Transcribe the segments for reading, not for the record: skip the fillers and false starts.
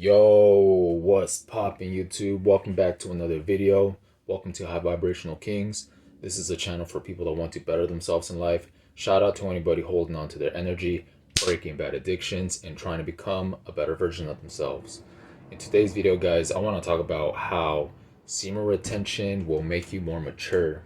Yo, what's poppin' YouTube? Welcome back to another video. Welcome to High Vibrational Kings. This is a channel for people that want to better themselves in life. Shout out to anybody holding on to their energy, breaking bad addictions, and trying to become a better version of themselves. In today's video, guys, I want to talk about how semen retention will make you more mature,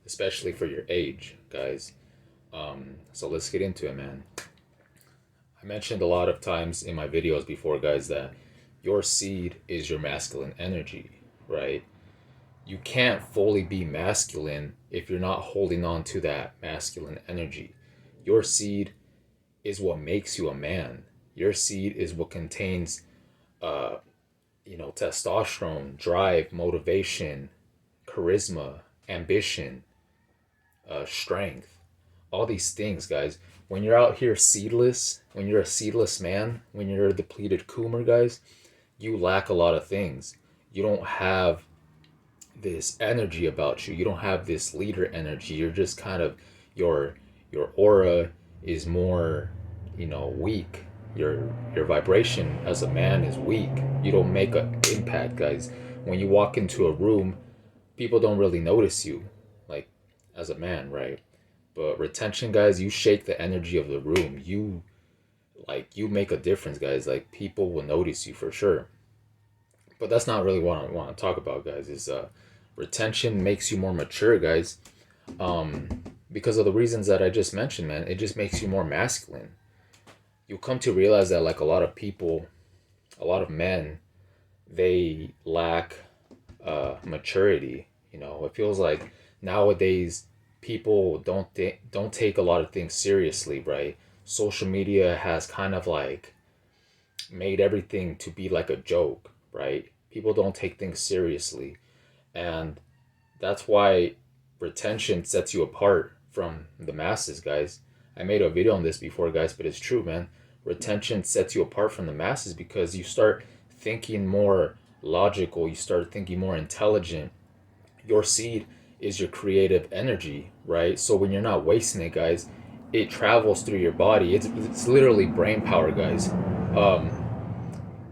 especially for your age, guys. So let's get into it, man. I mentioned a lot of times in my videos before, guys, that your seed is your masculine energy, right? You can't fully be masculine if you're not holding on to that masculine energy. Your seed is what makes you a man. Your seed is what contains, testosterone, drive, motivation, charisma, ambition, strength, all these things, guys. When you're out here seedless, when you're a seedless man, when you're a depleted coomer, guys, you lack a lot of things. You don't have this energy about you. You don't have this leader energy. You're just kind of your aura is more, weak. Your vibration as a man is weak. You don't make an impact, guys. When you walk into a room, people don't really notice you, like as a man, right? But retention, guys, you shake the energy of the room. You make a difference, guys. Like, people will notice you for sure. But that's not really what I want to talk about, guys. Is retention makes you more mature, guys. Because of the reasons that I just mentioned, man. It just makes you more masculine. You'll come to realize that, like, a lot of people, a lot of men, they lack maturity. It feels like nowadays people don't take a lot of things seriously, right? Social media has kind of like made everything to be like a joke, right? People don't take things seriously, and that's why retention sets you apart from the masses, guys. I made a video on this before, guys, but it's true, man. Retention sets you apart from the masses because you start thinking more logical, you start thinking more intelligent. Your seed is your creative energy, right? So when you're not wasting it, guys, it travels through your body. It's literally brain power, guys.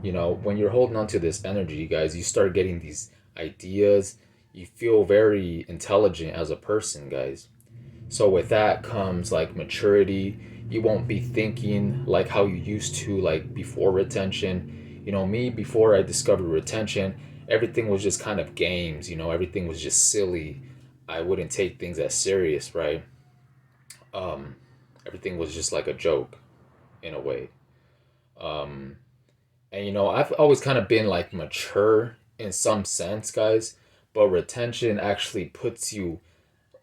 When you're holding on to this energy, guys, you start getting these ideas. You feel very intelligent as a person, guys. So with that comes like maturity. You won't be thinking like how you used to, like before retention. Me, before I discovered retention, everything was just kind of games, everything was just silly. I wouldn't take things as serious, right? Everything was just like a joke in a way. And I've always kind of been like mature in some sense, guys, but retention actually puts you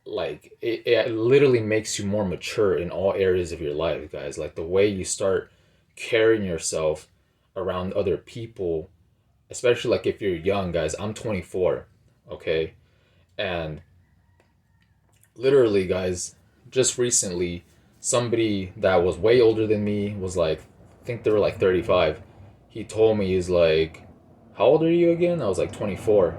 like it literally makes you more mature in all areas of your life, guys. Like the way you start carrying yourself around other people, especially like if you're young, guys. I'm 24, okay? And literally, guys, just recently, somebody that was way older than me was like, I think they were like 35. He told me, he's like, how old are you again? I was like 24.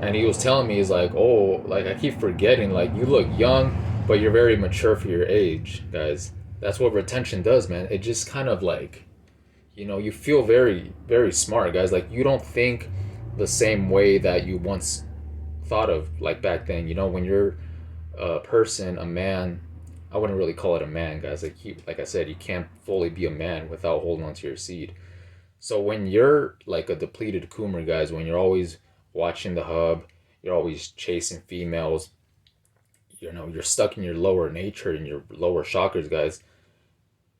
And he was telling me, he's like, oh, like I keep forgetting, like you look young, but you're very mature for your age, guys. That's what retention does, man. It just kind of like, you feel very, very smart, guys. Like you don't think the same way that you once thought of, like back then. When you're a person, a man, I wouldn't really call it a man, guys. Like I said, you can't fully be a man without holding on to your seed. So when you're like a depleted coomer, guys, when you're always watching the hub, you're always chasing females, you're stuck in your lower nature and your lower chakras, guys.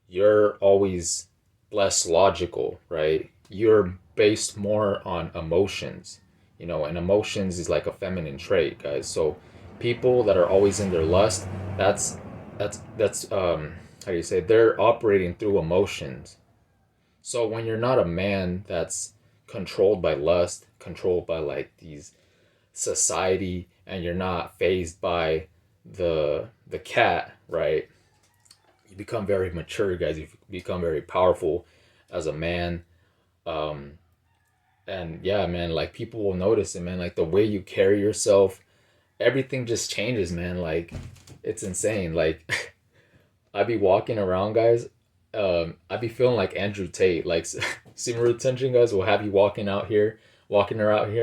You're always less logical, right? You're based more on emotions, and emotions is like a feminine trait, guys. So people that are always in their lust, that's how do you say, they're operating through emotions. So when you're not a man that's controlled by lust, controlled by like these society, and you're not phased by the cat, right? You become very mature, guys. You become very powerful as a man. Um, and yeah, man, like people will notice it, man. Like the way you carry yourself, everything just changes, man. Like it's insane. Like I be walking around, guys. I be feeling like Andrew Tate. Like Semen retention, guys, will have you walking around here, walking around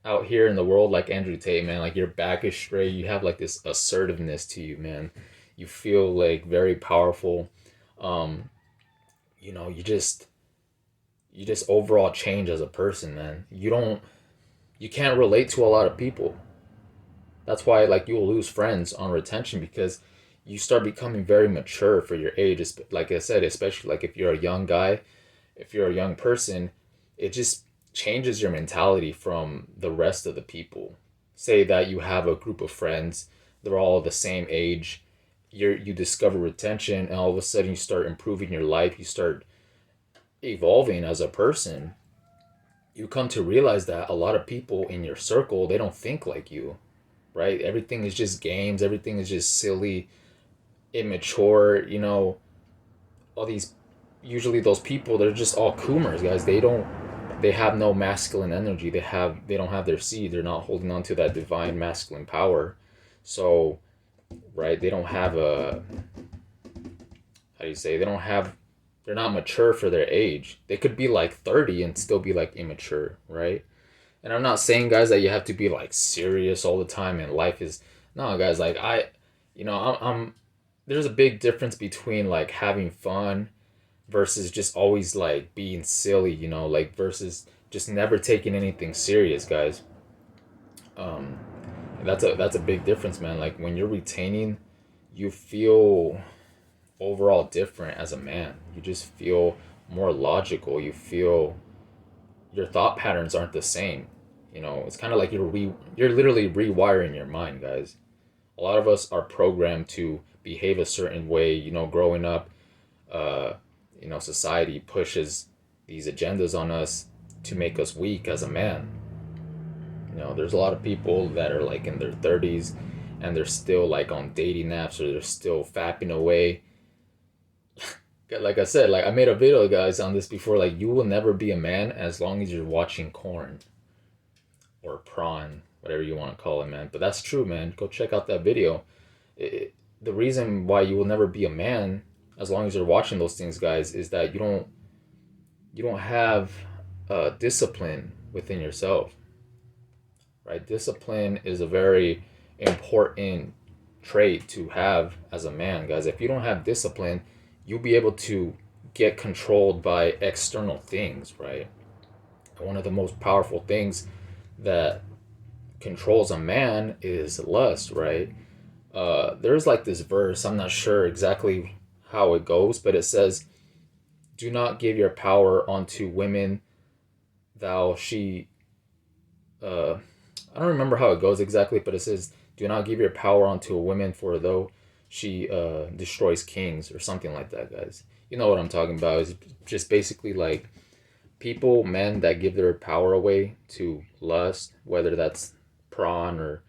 out here in the world like Andrew Tate, man. Like your back is straight. You have like this assertiveness to you, man. You feel like very powerful. Um, you know, you just overall change as a person, man. You can't relate to a lot of people. That's why like you'll lose friends on retention because you start becoming very mature for your age. Like I said, especially like if you're a young guy, if you're a young person, it just changes your mentality from the rest of the people. Say that you have a group of friends, they're all the same age. You discover retention, and all of a sudden you start improving your life. You start evolving as a person. You come to realize that a lot of people in your circle, they don't think like you, right? Everything is just games. Everything is just silly, immature. You know, all these usually those people, they're just all coomers, guys. They have no masculine energy. They don't have their seed. They're not holding on to that divine masculine power. So, right, they don't have a, how do you say, they're not mature for their age. They could be like 30 and still be like immature, right? And I'm not saying, guys, that you have to be like serious all the time and life is, no, guys, like you know, I'm there's a big difference between like having fun versus just always like being silly, you know, like versus just never taking anything serious, guys. Um, that's a big difference, man. Like when you're retaining, you feel overall different as a man. You just feel more logical. You feel your thought patterns aren't the same. You know, it's kind of like you're literally rewiring your mind, guys. A lot of us are programmed to behave a certain way. You know, growing up, uh, you know, society pushes these agendas on us to make us weak as a man. You know, there's a lot of people that are like in their 30s and they're still like on dating apps or they're still fapping away. Like I said, like I made a video, guys, on this before. Like, you will never be a man as long as you're watching corn or prawn, whatever you want to call it, man. But that's true, man. Go check out that video. The reason why you will never be a man as long as you're watching those things, guys, is that you don't have discipline within yourself, right? Discipline is a very important trait to have as a man, guys. If you don't have discipline, you'll be able to get controlled by external things, right? One of the most powerful things that controls a man is lust, right? There's like this verse, I'm not sure exactly how it goes, but it says, "Do not give your power unto women, thou she." I don't remember how it goes exactly, but it says, "Do not give your power unto a woman, for though she destroys kings," or something like that, guys. You know what I'm talking about? It's just basically like people, men that give their power away to lust, whether that's prawn or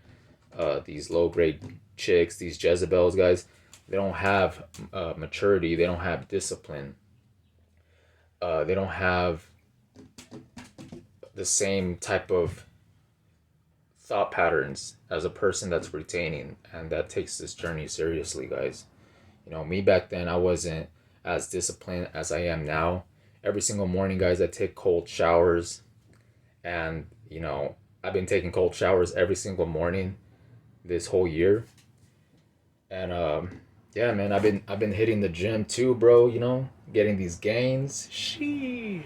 these low grade chicks, these Jezebels, guys. They don't have maturity. They don't have discipline. They don't have the same type of thought patterns as a person that's retaining and that takes this journey seriously, guys. You know, me back then, I wasn't as disciplined as I am now. Every single morning, guys, I take cold showers, and you know, I've been taking cold showers every single morning this whole year. And yeah, man, I've been hitting the gym too, bro. You know, getting these gains. Sheesh.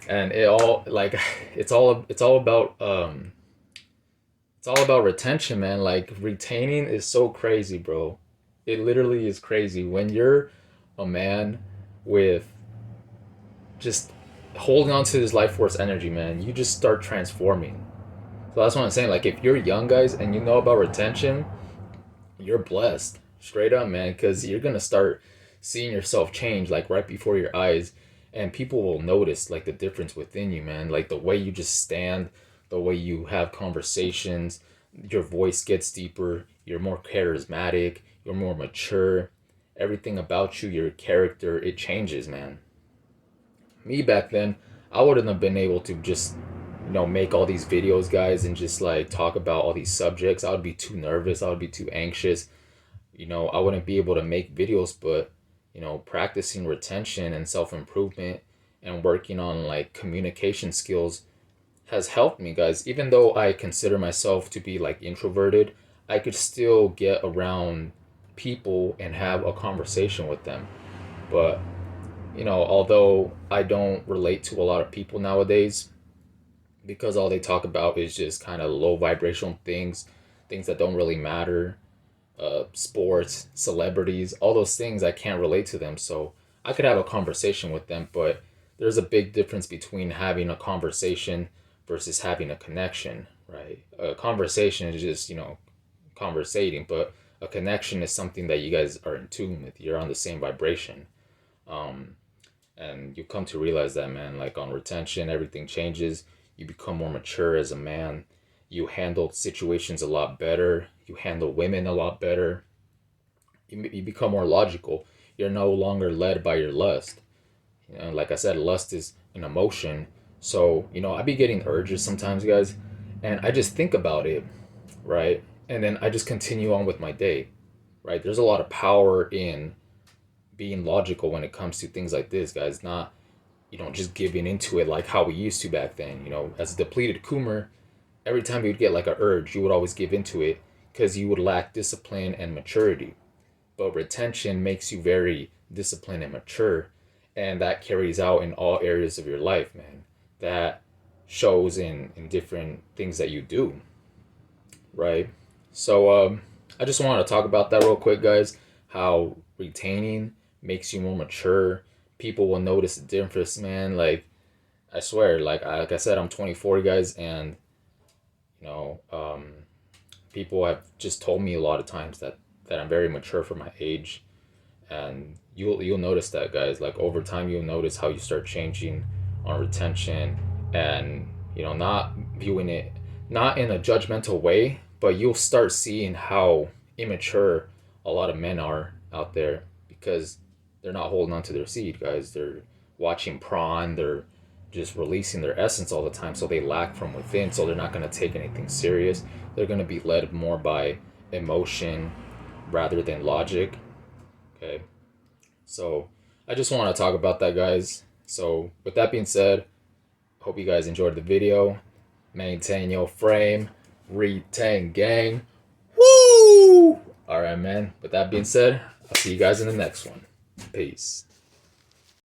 And it all like it's all about retention, man. Like retaining is so crazy, bro. It literally is crazy when you're a man with just holding on to this life force energy, man. You just start transforming. So that's what I'm saying. Like if you're young, guys, and you know about retention, you're blessed, straight up, man, because you're gonna start seeing yourself change like right before your eyes, and people will notice like the difference within you, man. Like the way you just stand, the way you have conversations, your voice gets deeper, you're more charismatic, you're more mature. Everything about you, your character, it changes, man. Me back then, I wouldn't have been able to just, you know, make all these videos, guys, and just like talk about all these subjects. I would be too nervous, I would be too anxious. You know, I wouldn't be able to make videos. But practicing retention and self-improvement and working on like communication skills has helped me, guys. Even though I consider myself to be like introverted, I could still get around people and have a conversation with them. But, although I don't relate to a lot of people nowadays because all they talk about is just kind of low vibrational things, things that don't really matter, sports, celebrities, all those things, I can't relate to them. So I could have a conversation with them, but there's a big difference between having a conversation versus having a connection, right? A conversation is just, conversating, but a connection is something that you guys are in tune with. You're on the same vibration. Um, and you come to realize that, man, like on retention, everything changes. You become more mature as a man. You handle situations a lot better. You handle women a lot better. You become more logical. You're no longer led by your lust. Like I said, lust is an emotion. So, I be getting urges sometimes, guys, and I just think about it, right? And then I just continue on with my day, right? There's a lot of power in being logical when it comes to things like this, guys. Not, just giving into it like how we used to back then. As a depleted Coomer, every time you'd get like a urge, you would always give into it because you would lack discipline and maturity. But retention makes you very disciplined and mature, and that carries out in all areas of your life, man. That shows in different things that you do, right? So I just wanted to talk about that real quick, guys. How retaining makes you more mature. People will notice the difference, man. Like I swear, like I said, I'm 24, guys, and you know, um, people have just told me a lot of times that I'm very mature for my age, and you'll notice that, guys. Like over time, you'll notice how you start changing on retention, and not viewing it not in a judgmental way, but you'll start seeing how immature a lot of men are out there because they're not holding on to their seed, guys. They're watching prawn. They're just releasing their essence all the time, so they lack from within. So they're not going to take anything serious. They're going to be led more by emotion rather than logic. Okay, so I just want to talk about that, guys. So with that being said, hope you guys enjoyed the video. Maintain your frame. Retain gang. Woo! All right, man. With that being said, I'll see you guys in the next one. Peace.